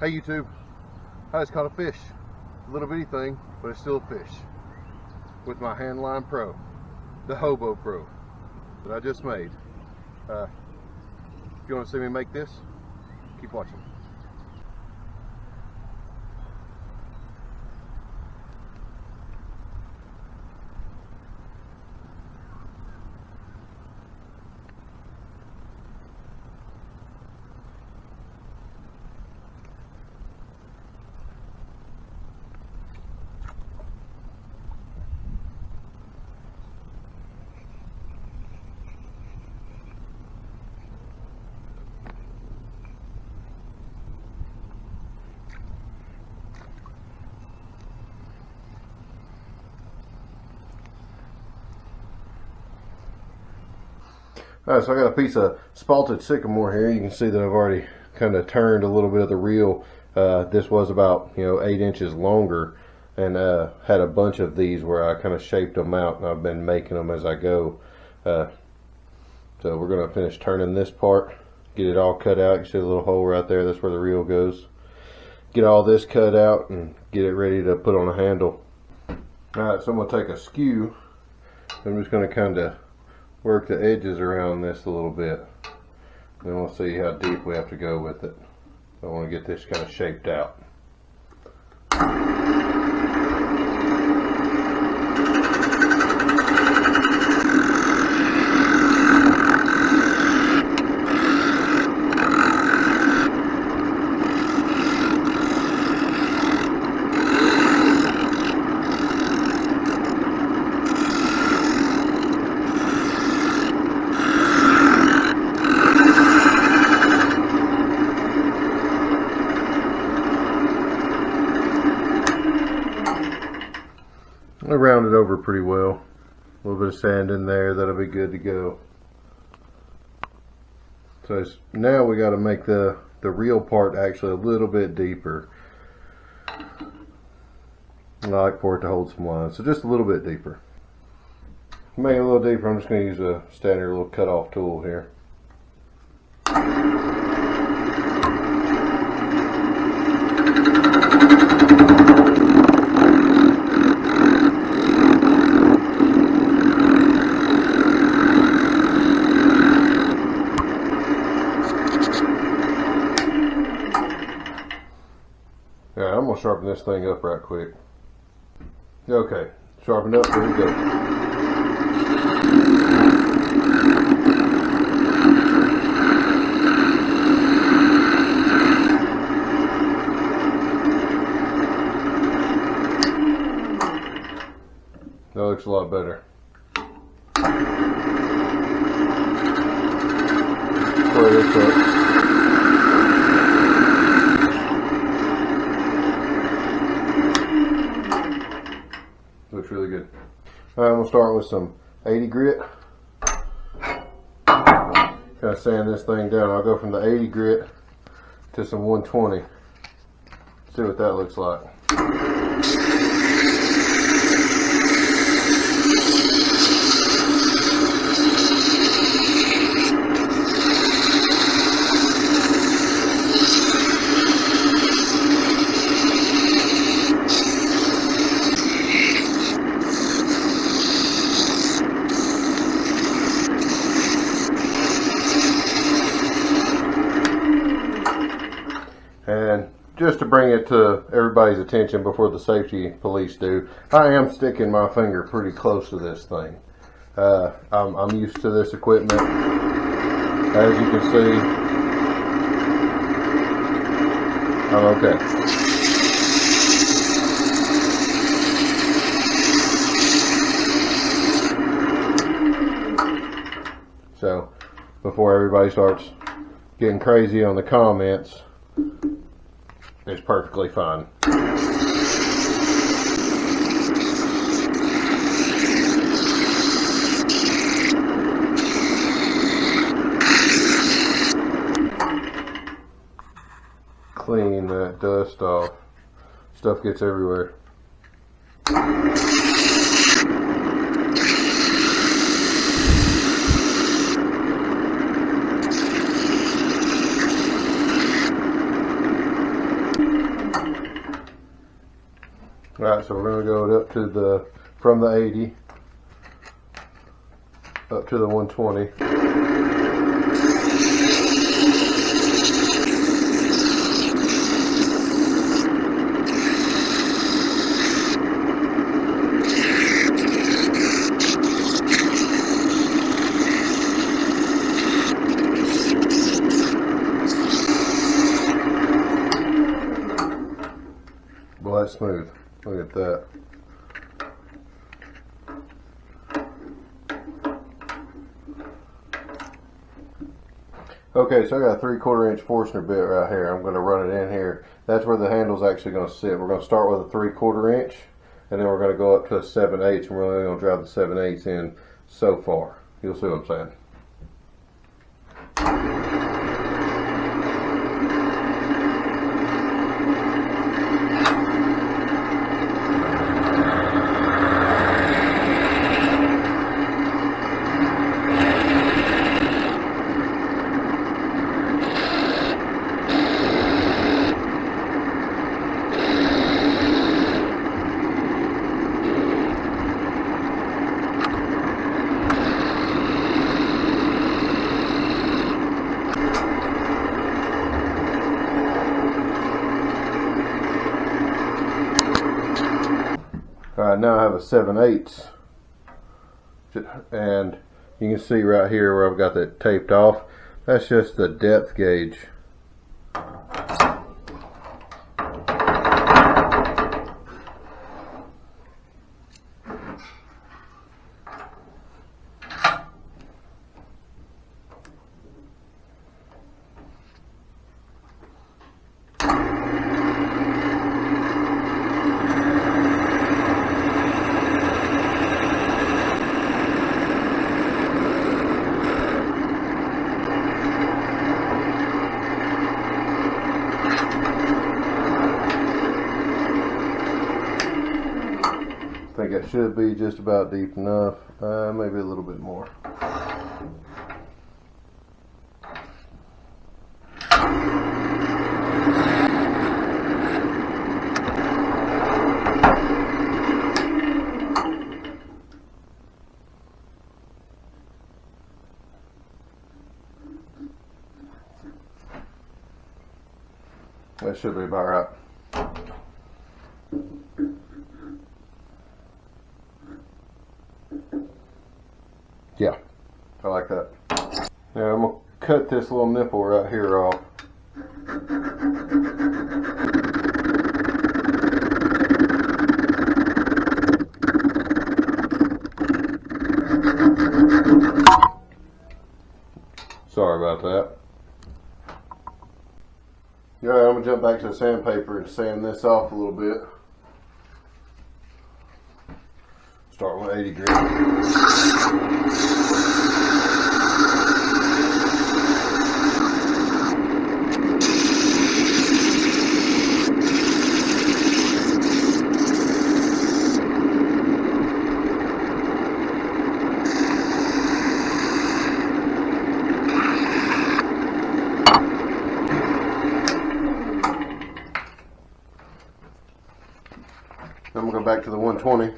Hey YouTube, I just caught a fish. A little bitty thing, but it's still a fish. With my Handline Pro, the Hobo Pro that I just made. If you want to see me make this, keep watching. Alright, so I got a piece of spalted sycamore here. You can see that I've already kind of turned a little bit of the reel. This was about 8 inches longer, and had a bunch of these where I kind of shaped them out, and I've been making them as I go. So we're going to finish turning this part, get it all cut out. You see the little hole right there, that's where the reel goes. Get all this cut out and get it ready to put on a handle. Alright, so I'm going to take a skew. I'm just going to kind of work the edges around this a little bit. Then we'll see how deep we have to go with it. I want to get this kind of shaped out. I round it over pretty well. A little bit of sand in there, that'll be good to go. So now we got to make the reel part actually a little bit deeper. I like for it to hold some lines, so just a little bit deeper. To make it a little deeper, I'm just going to use a standard little cut-off tool here. Alright, I'm going to sharpen this thing up right quick. Okay, sharpened up, here we go. That looks a lot better. Square this up. Looks really good. Alright, I'm going to start with some 80 grit. Kind of sand this thing down. I'll go from the 80 grit to some 120. See what that looks like. And just to bring it to everybody's attention before the safety police do, I am sticking my finger pretty close to this thing. I'm used to this equipment. As you can see, I'm okay. So, before everybody starts getting crazy on the comments, it's perfectly fine. Clean that dust off. Stuff gets everywhere. Alright, so we're going to go up to the, from the 80 up to the 120. Well, that's smooth. Look at that. Okay, so I got a 3/4 inch Forstner bit right here. I'm going to run it in here. That's where the handle's actually going to sit. We're going to start with a 3/4 inch, and then we're going to go up to a 7/8, and we're only going to drive the 7/8 in so far. You'll see what I'm saying. Alright, now I have a 7/8, and you can see right here where I've got that taped off. That's just the depth gauge. I think that should be just about deep enough, maybe a little bit more. That should be about right. Yeah, I like that. Now I'm going to cut this little nipple right here off. Sorry about that. Alright, I'm going to jump back to the sandpaper and sand this off a little bit. Start with 80 grit. I'm going to go back to the 120.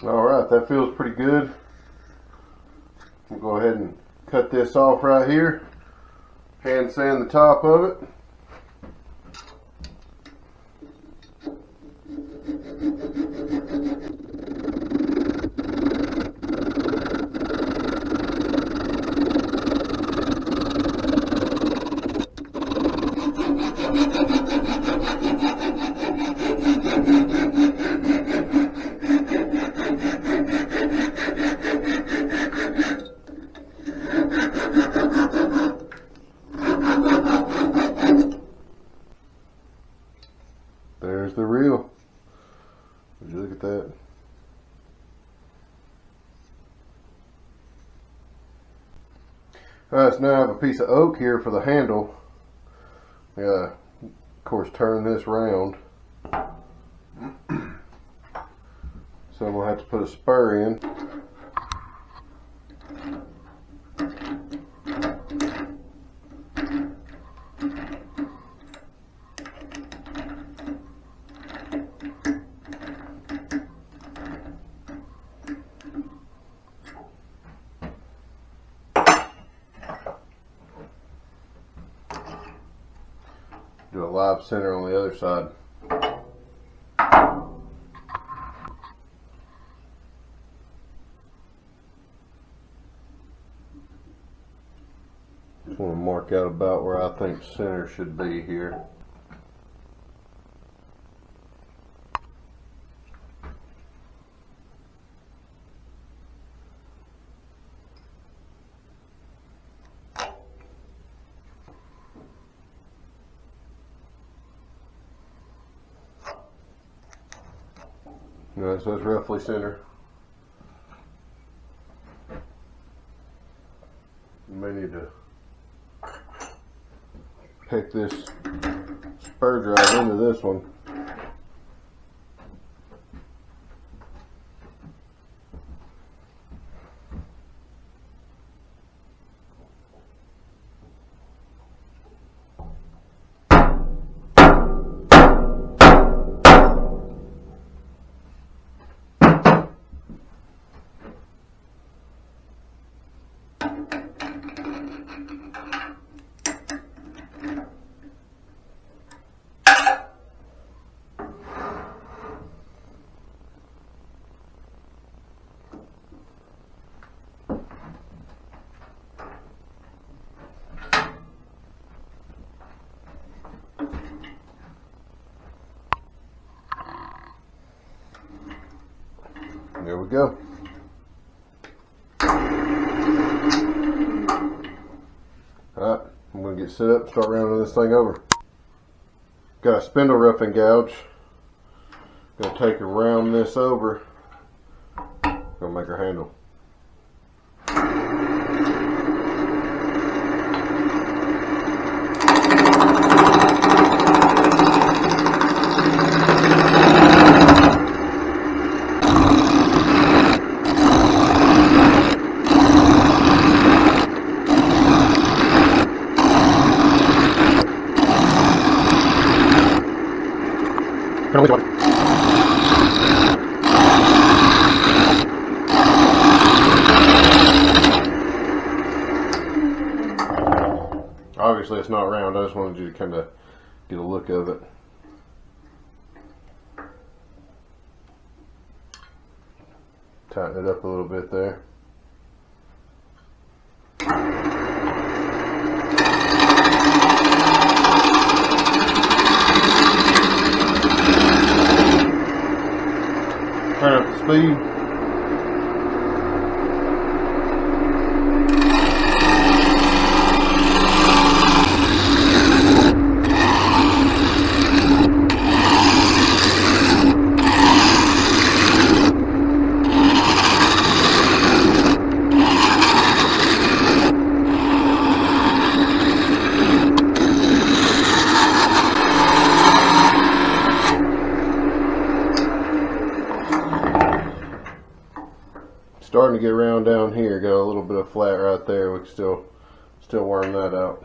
Alright, that feels pretty good. We'll go ahead and cut this off right here. Hand sand the top of it. Alright, so now I have a piece of oak here for the handle. Of course, turn this round. So I'm going to have to put a spur in. Do a live center on the other side. Just want to mark out about where I think center should be here. Alright, so that's roughly center. You may need to pick this spur drive into this one. There we go. Alright, I'm going to get set up and start rounding this thing over. Got a spindle roughing gouge. Going to take and round this over. Going to make our handle. Obviously it's not round, I just wanted you to kind of get a look of it. Tighten it up a little bit there. Turn up the speed. Starting to get around down here, got a little bit of flat right there. We can still worm that out.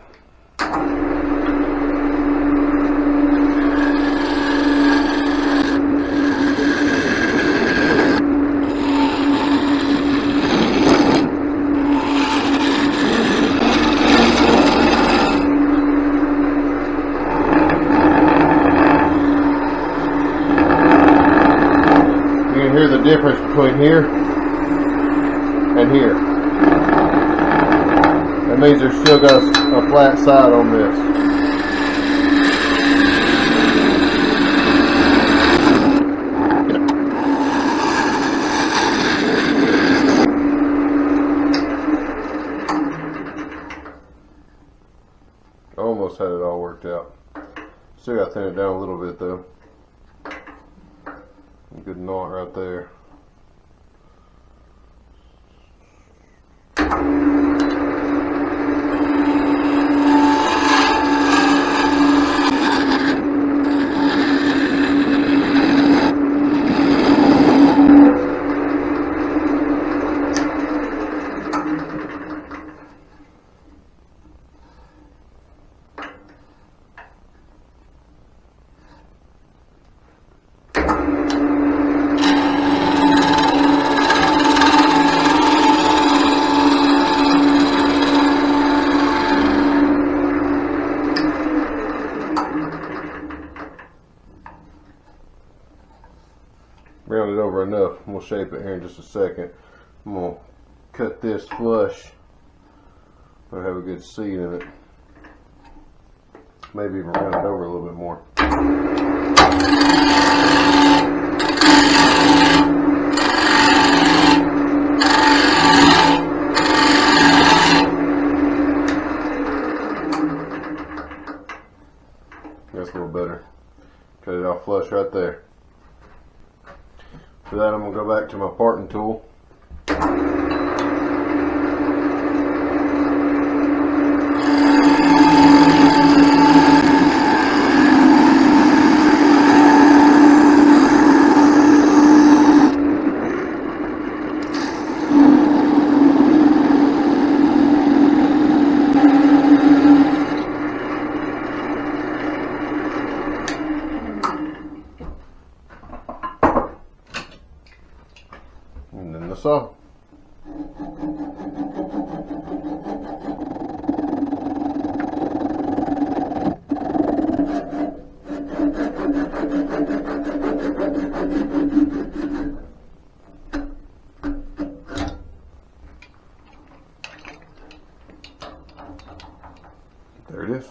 You can hear the difference between here and here. That means there's still got a flat side on this. Almost had it all worked out. Still got to thin it down a little bit though. A good knot right there. over enough. We'll shape it here in just a second. I'm going to cut this flush. I'll have a good seat in it. Maybe even round it over a little bit more. That's a little better. Cut it off flush right there. For that, I'm going to go back to my parting tool. And then the saw. There it is.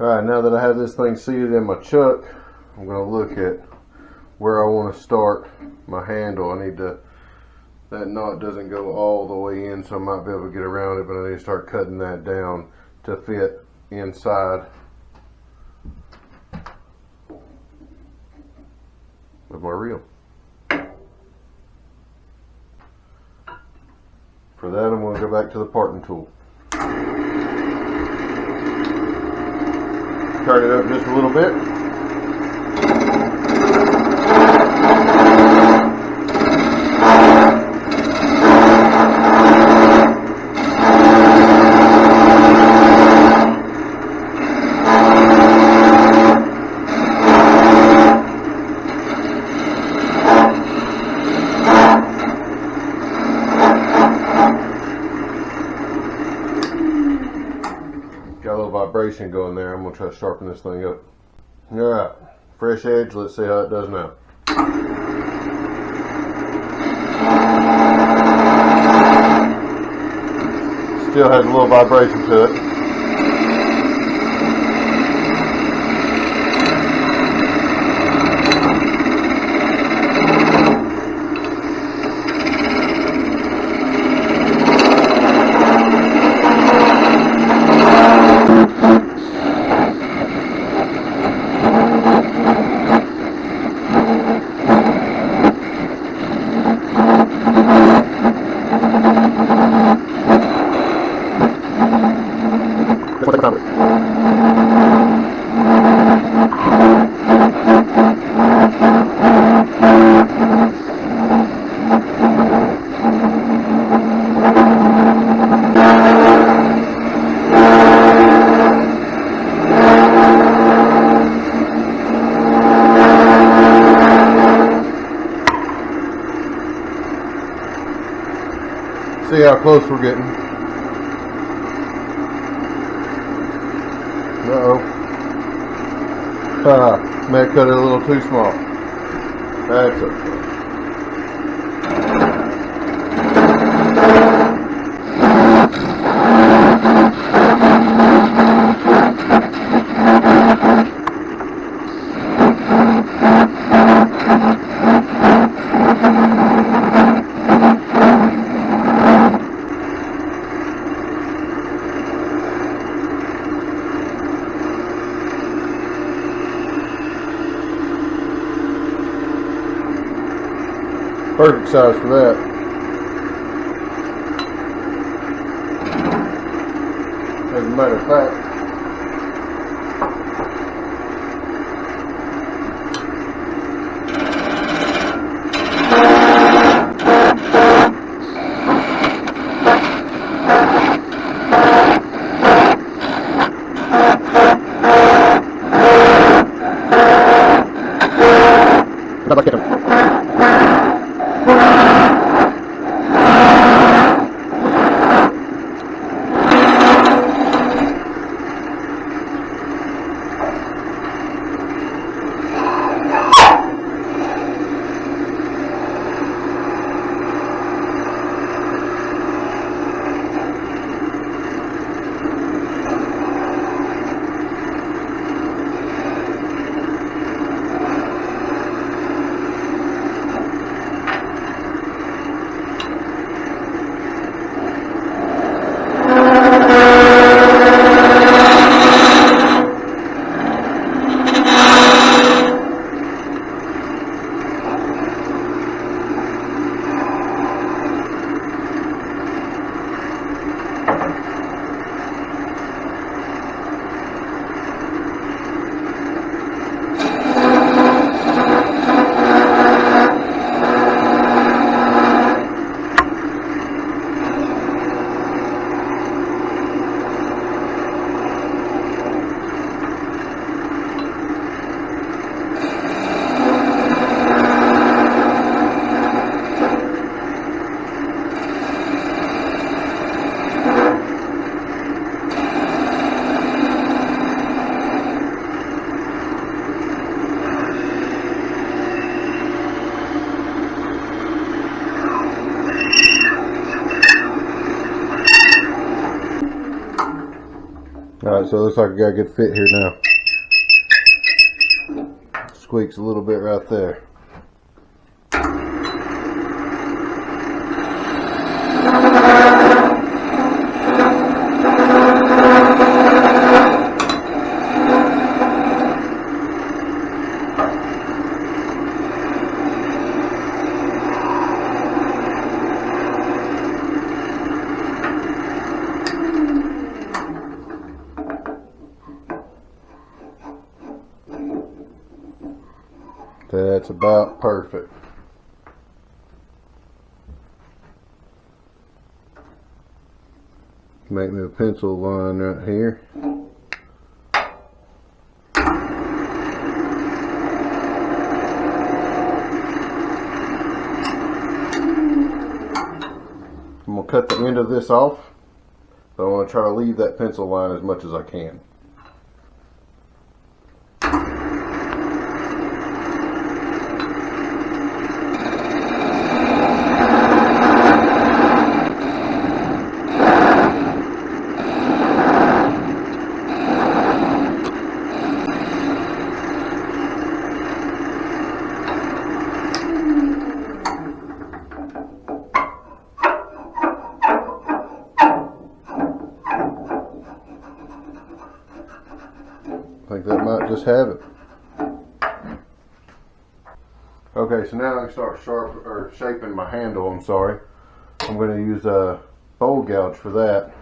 Alright, now that I have this thing seated in my chuck, I'm going to look at where I want to start my handle. I need to, that knot doesn't go all the way in, so I might be able to get around it, but I need to start cutting that down to fit inside of my reel. For that, I'm going to go back to the parting tool. Turn it up just a little bit. Got a little vibration going there. I'm going to try to sharpen this thing up. Alright, fresh edge. Let's see how it does now. Still has a little vibration to it. See how close we're getting. May have cut it a little too small. That's okay. Perfect size for that. As a matter of fact, Alright, so it looks like I got a good fit here now. Squeaks a little bit right there. That's about perfect. Make me a pencil line right here. I'm going to cut the end of this off, but I want to try to leave that pencil line as much as I can. I think that might just have it. Okay, so now I can start shaping my handle. I'm sorry. I'm going to use a bowl gouge for that.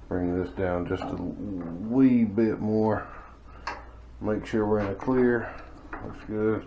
Bring this down just a wee bit more. Make sure we're in a clear. Looks good.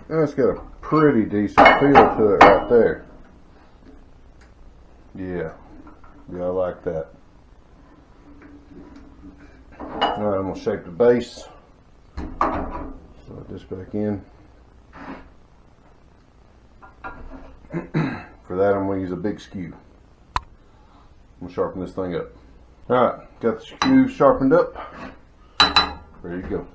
That's got a pretty decent feel to it right there. Yeah, I like that. Alright, I'm going to shape the base. Slide this back in. For that, I'm going to use a big skew. I'm going to sharpen this thing up. Alright, got the skew sharpened up. Ready to go.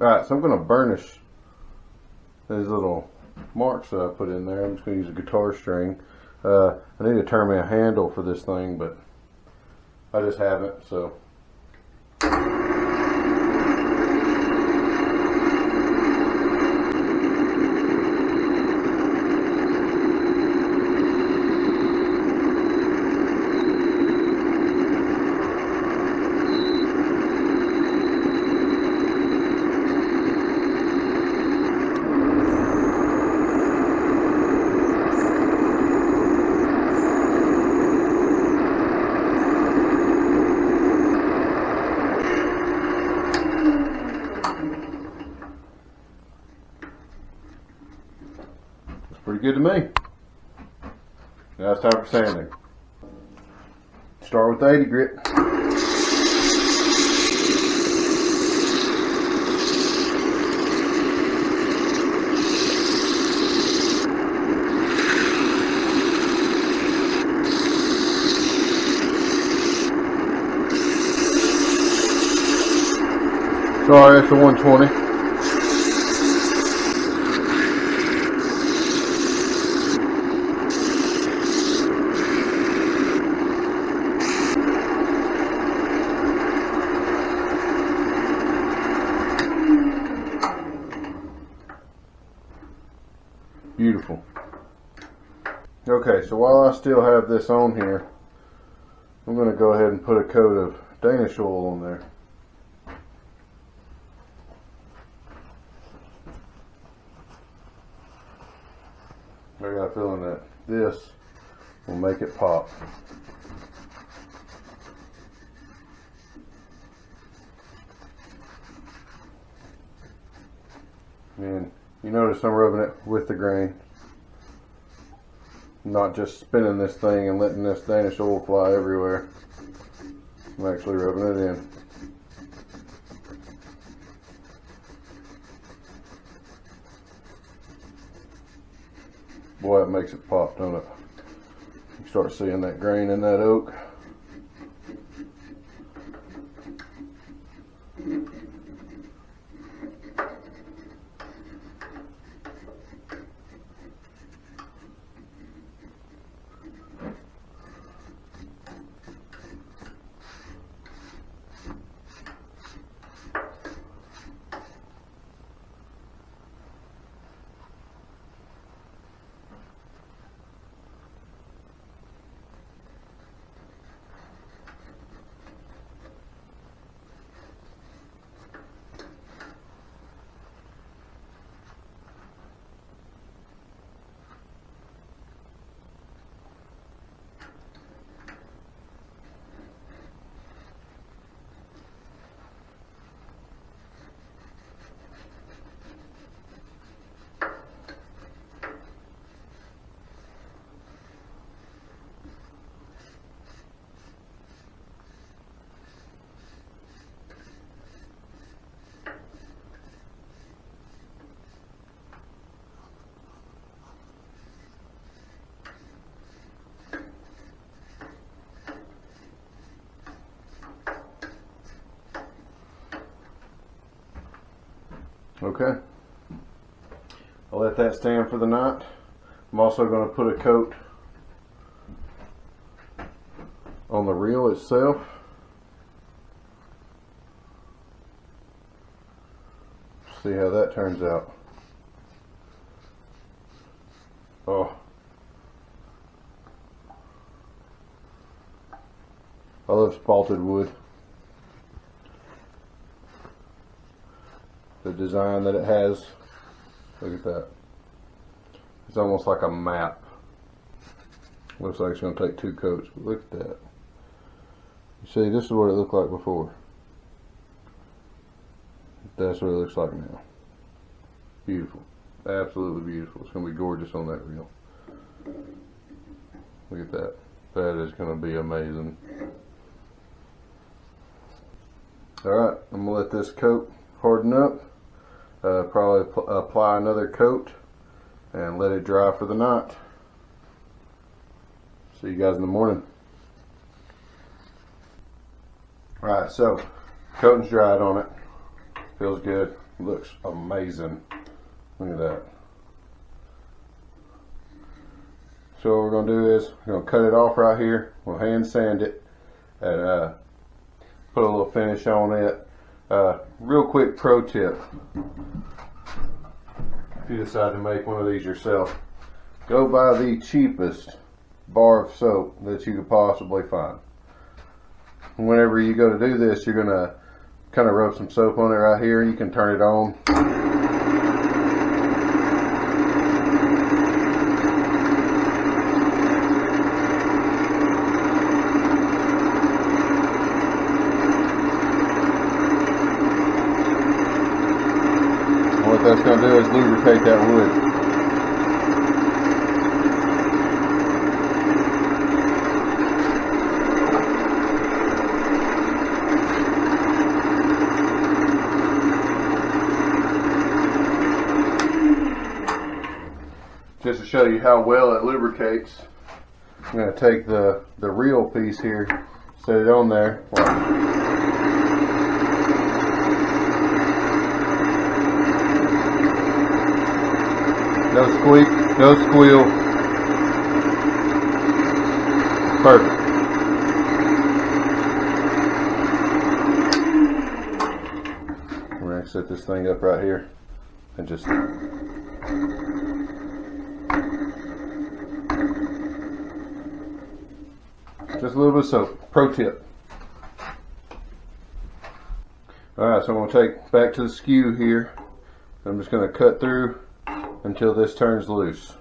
Alright, so I'm going to burnish these little marks that I put in there. I'm just going to use a guitar string. I need to turn me a handle for this thing, but I just haven't, so. to me. Now it's time for sanding. Start with the 80 grit. Sorry, that's a 120. Beautiful. Okay, so while I still have this on here, I'm going to go ahead and put a coat of Danish oil on there. I got a feeling that this will make it pop. And you notice I'm rubbing it with the grain, not just spinning this thing and letting this Danish oil fly everywhere. I'm actually rubbing it in. Boy, it makes it pop, don't it? You start seeing that grain in that oak. Okay, I'll let that stand for the night. I'm also going to put a coat on the reel itself. See how that turns out. Oh, I love spalted wood. The design that it has, look at that. It's almost like a map. Looks like it's going to take 2 coats, but look at that. You see, this is what it looked like before. That's what it looks like now. Beautiful. Absolutely beautiful. It's going to be gorgeous on that reel. Look at that. That is going to be amazing. Alright, I'm going to let this coat harden up. Probably apply another coat and let it dry for the night. See you guys in the morning. Alright, so coating's dried on it. Feels good. Looks amazing. Look at that. So what we're going to do is we're going to cut it off right here. We'll hand sand it and put a little finish on it. Real quick pro tip. If you decide to make one of these yourself, go buy the cheapest bar of soap that you could possibly find. Whenever you go to do this, you're going to kind of rub some soap on it right here. You can turn it on. What that's going to do is lubricate that wood. show you how well it lubricates, I'm going to take the reel piece here, set it on there. No squeak, no squeal. Perfect. We're going to set this thing up right here and just a little bit of soap. Pro tip. Alright, so I'm going to take back to the skew here. I'm just going to cut through until this turns loose.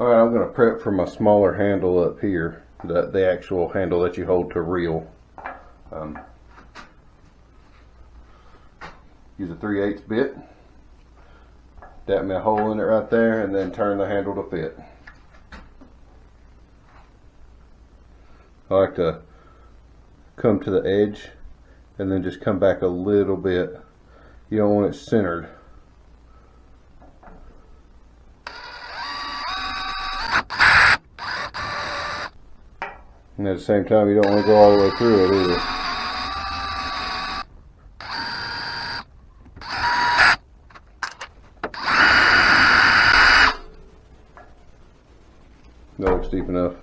Alright, I'm going to prep for my smaller handle up here, the actual handle that you hold to reel. Use a 3/8 bit, dap me a hole in it right there, and then turn the handle to fit. I like to come to the edge and then just come back a little bit. You don't want it centered. And at the same time, you don't want to go all the way through it either. That looks deep enough.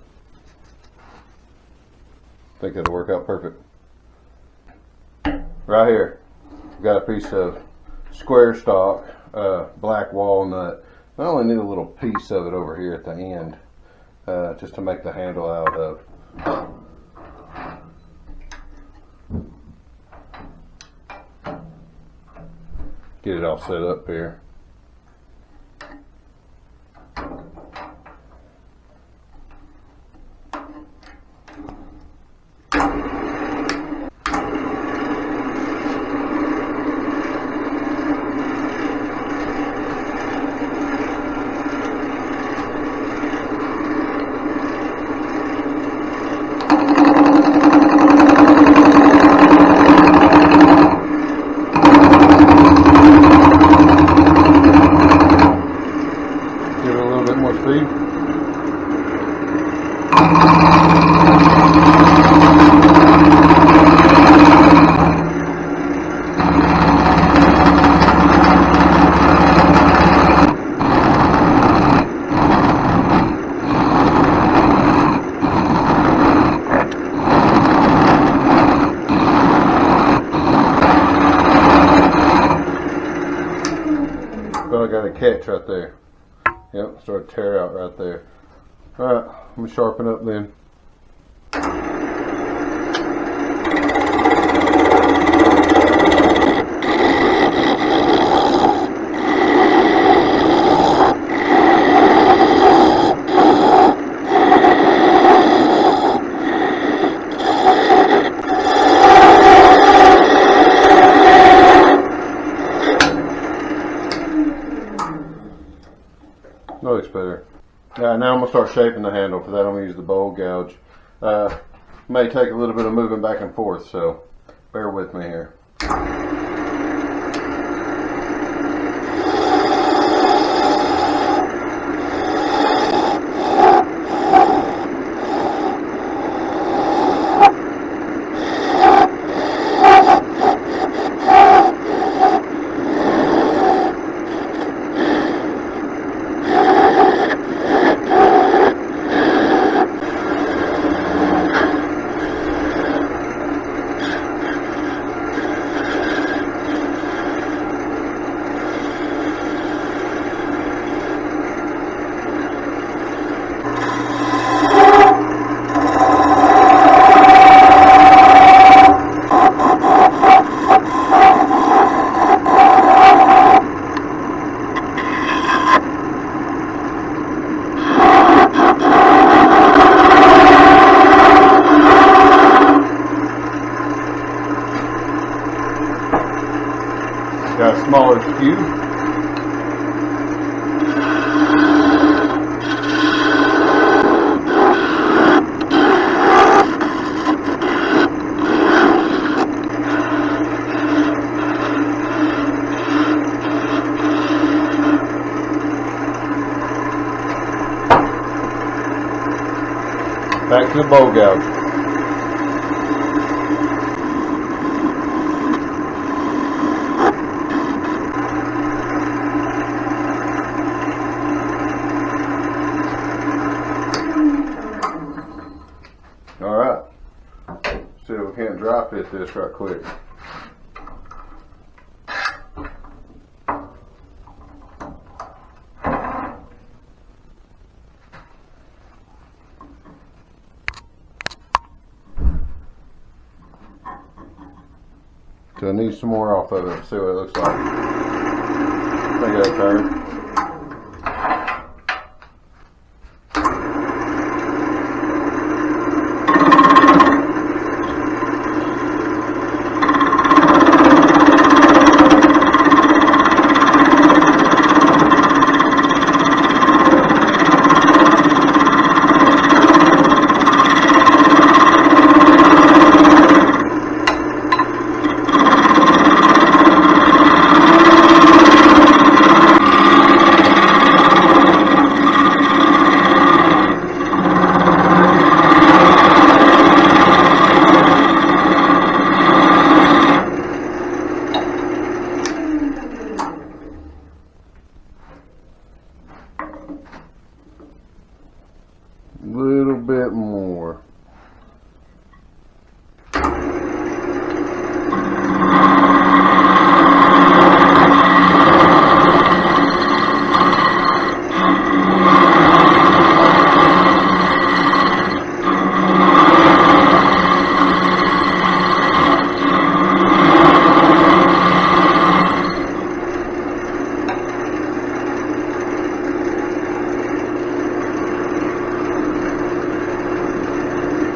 I think that'll work out perfect. Right here, I've got a piece of square stock, black walnut. I only need a little piece of it over here at the end, just to make the handle out of. Get it all set up here. I got a catch right there. Yep, started to tear out right there. Alright, let me sharpen up then. That looks better. Alright, now I'm going to start shaping the handle. For that I'm going to use the bowl gouge. May take a little bit of moving back and forth, so bear with me here. Back to the bowl gouge. Alright. See if we can't dry fit this right quick. So I need some more off of it. See what it looks like. I think that'll turn. Little bit more.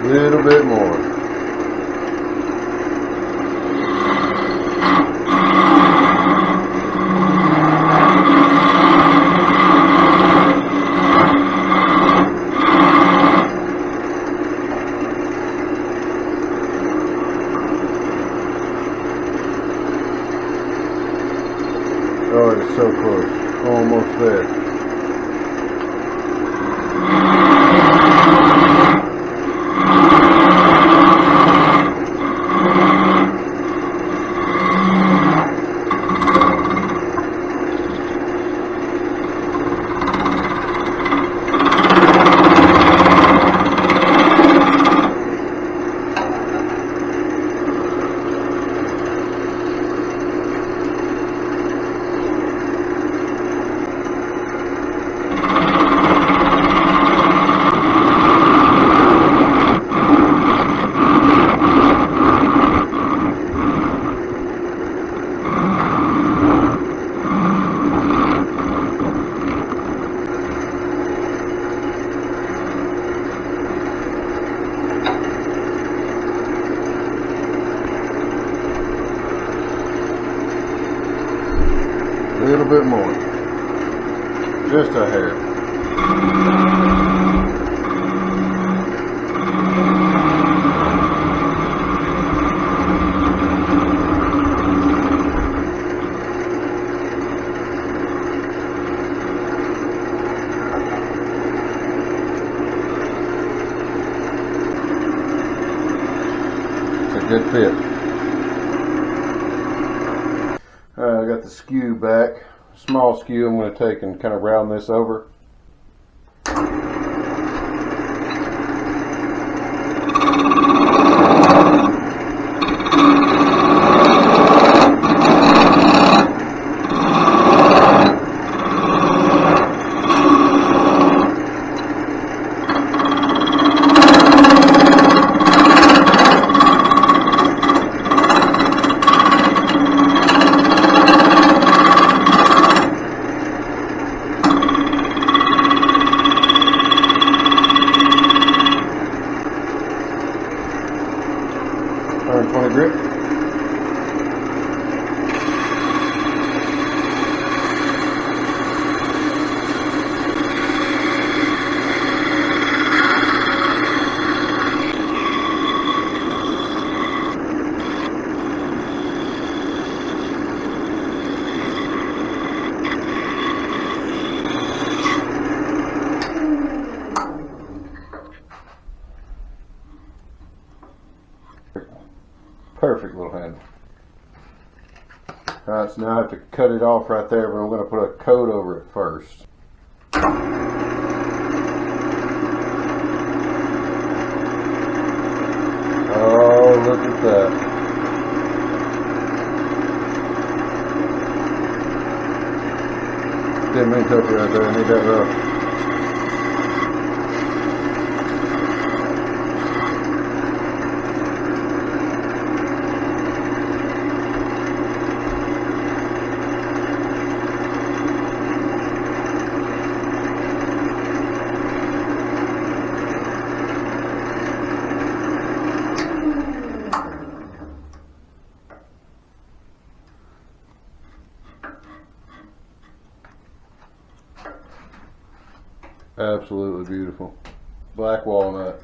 Little bit more. Oh, it's so close. Almost there. A little bit more. Just a hair. It's a good fit. I got the skew back, small skew. I'm going to take and kind of round this over. Alright, so now I have to cut it off right there, but I'm going to put a coat over it first. Oh, look at that. Didn't mean to touch it right there. I need that rough. Absolutely beautiful. Black walnut.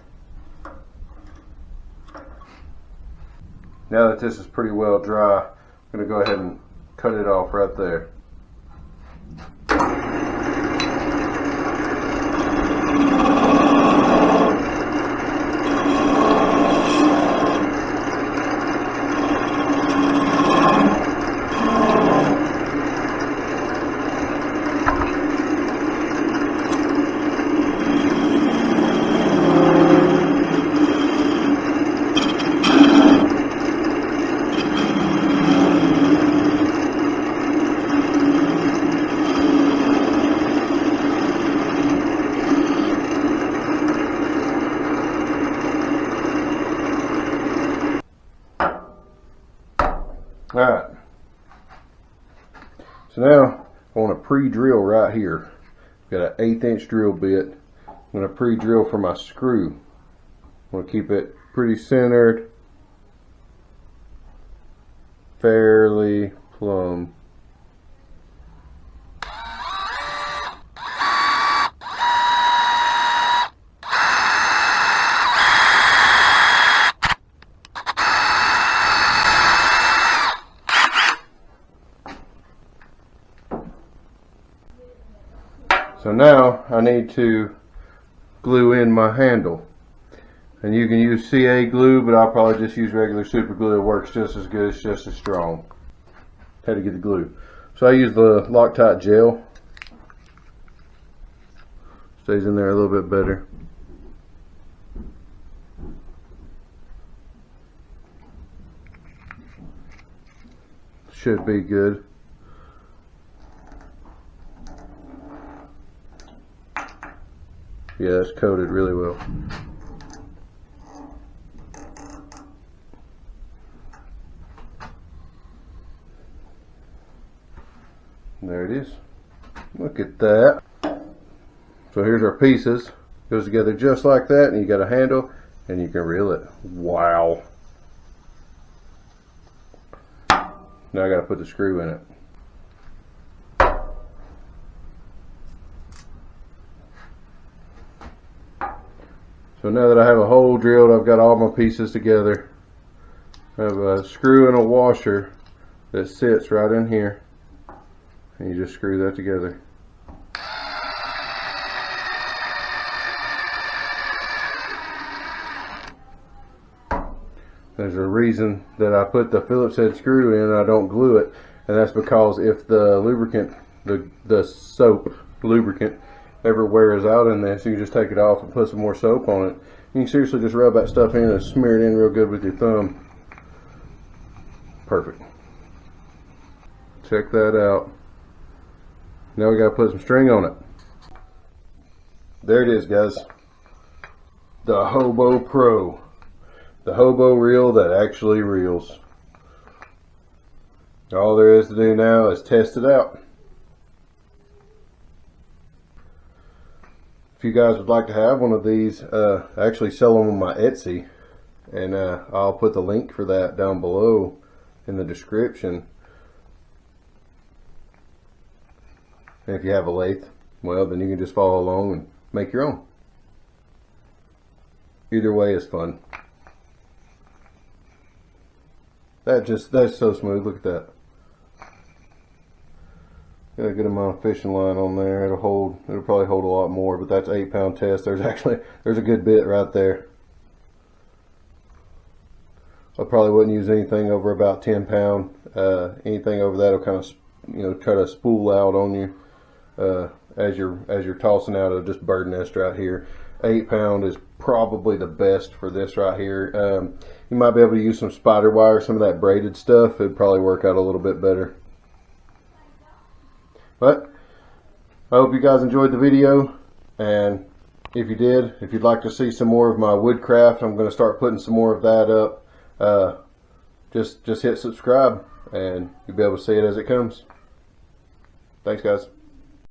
Now that this is pretty well dry, I'm going to go ahead and cut it off right there. Alright, so now I want to pre-drill right here. Got an 1/8 inch drill bit. I'm going to pre-drill for my screw. I want to keep it pretty centered, fairly plumb. So now I need to glue in my handle, and you can use CA glue, but I'll probably just use regular super glue. It works just as good, it's just as strong. Had to get the glue. So I use the Loctite gel. Stays in there a little bit better. Should be good. Yeah, it's coated really well. There it is. Look at that. So here's our pieces. Goes together just like that, and you got a handle, and you can reel it. Wow. Now I got to put the screw in it. So now that I have a hole drilled, I've got all my pieces together. I have a screw and a washer that sits right in here, and you just screw that together. There's a reason that I put the Phillips head screw in and I don't glue it, and that's because if the lubricant, the soap lubricant ever wears out in this, you can just take it off and put some more soap on it. You can seriously just rub that stuff in and smear it in real good with your thumb. Perfect. Check that out. Now we got to put some string on it. There it is, guys. The Hobo Pro. The Hobo reel that actually reels. All there is to do now is test it out. If you guys would like to have one of these, I actually sell them on my Etsy, and I'll put the link for that down below in the description. And if you have a lathe, well, then you can just follow along and make your own. Either way is fun. That's so smooth. Look at that. Got a good amount of fishing line on there. It'll probably hold a lot more, but that's 8-pound test. There's a good bit right there. I probably wouldn't use anything over about 10 pound. Anything over that will kind of, try to spool out on you as you're tossing out. It'll just bird nest right here. 8 pound is probably the best for this right here. You might be able to use some spider wire, some of that braided stuff. It'd probably work out a little bit better. But I hope you guys enjoyed the video, and if you did, if you'd like to see some more of my woodcraft, I'm going to start putting some more of that up. Just hit subscribe and you'll be able to see it as it comes. Thanks, guys.